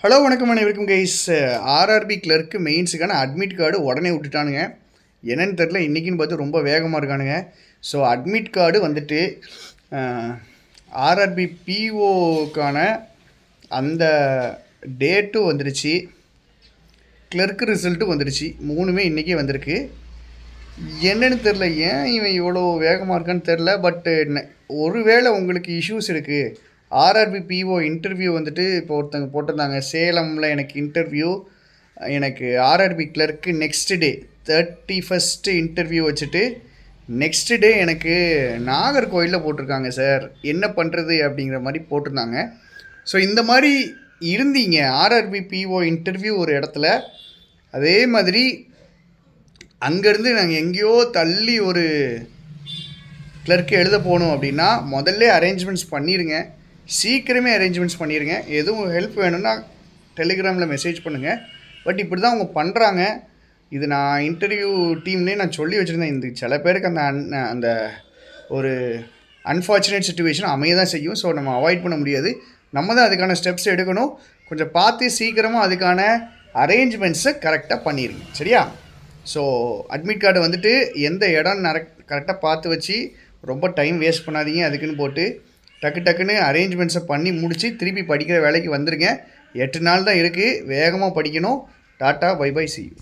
Hello வணக்கம் அனைவருக்கும் guys. RRB clerk மெயின்ஸுக்கான அட்மிட் கார்டு உடனே விட்டுட்டானுங்க. என்னென்னு தெரில, இன்றைக்கின்னு பார்த்து ரொம்ப வேகமாக இருக்கானுங்க. ஸோ அட்மிட் கார்டு வந்துட்டு ஆர்ஆர்பி பிஓக்கான அந்த டேட்டும் வந்துடுச்சு, கிளர்க்கு ரிசல்ட்டும் வந்துடுச்சு. மூணுமே இன்றைக்கே வந்திருக்கு. என்னென்னு தெரில, ஏன் இவன் இவ்வளோ வேகமாக இருக்கான்னு தெரில. பட்டு ஒருவேளை உங்களுக்கு இஷ்யூஸ் இருக்குது. ஆர்ஆர்பி பிஓ இன்டர்வியூ வந்துட்டு இப்போ ஒருத்தங்க போட்டிருந்தாங்க, சேலமில் எனக்கு இன்டர்வியூ, எனக்கு RRB clerk next day 31 interview வச்சுட்டு நெக்ஸ்ட் டே எனக்கு நாகர்கோயிலில் போட்டிருக்காங்க சார், என்ன பண்ணுறது அப்படிங்கிற மாதிரி போட்டிருந்தாங்க. ஸோ இந்த மாதிரி இருந்தீங்க ஆர்ஆர்பி பிஓ இன்டர்வியூ ஒரு இடத்துல, அதே மாதிரி அங்கேருந்து நாங்கள் எங்கேயோ தள்ளி ஒரு கிளர்க்கு எழுத போகணும் அப்படின்னா முதல்ல அரேஞ்ச்மெண்ட்ஸ் பண்ணிடுங்க, சீக்கிரமே அரேஞ்ச்மெண்ட்ஸ் பண்ணிடுங்க. எதுவும் ஹெல்ப் வேணும்னா டெலிகிராமில் மெசேஜ் பண்ணுங்கள். பட் இப்படி தான் அவங்க பண்ணுறாங்க. இது நான் இன்டர்வியூ டீம்லேயே நான் சொல்லி வச்சுருந்தேன். இந்த சில பேருக்கு அந்த ஒரு அன்ஃபார்ச்சுனேட் சுச்சுவேஷன் அமைய தான் செய்யும். ஸோ நம்ம அவாய்ட் பண்ண முடியாது. நம்ம தான் அதுக்கான ஸ்டெப்ஸ் எடுக்கணும். கொஞ்சம் பார்த்து சீக்கிரமாக அதுக்கான அரேஞ்ச்மெண்ட்ஸை கரெக்டாக பண்ணிடுங்க, சரியா? ஸோ அட்மிட் கார்டு வந்துட்டு எந்த இடம் கரெக்டாக பார்த்து வச்சு ரொம்ப டைம் வேஸ்ட் பண்ணாதீங்க. அதுக்குன்னு போட்டு டக்குன்னு அரேஞ்ச்மெண்ட்ஸை பண்ணி முடித்து திருப்பி படிக்கிற வேலைக்கு வந்துடுங்க. 8 நாள் தான் இருக்குது, வேகமாக படிக்கணும். Tata, bye bye, see you.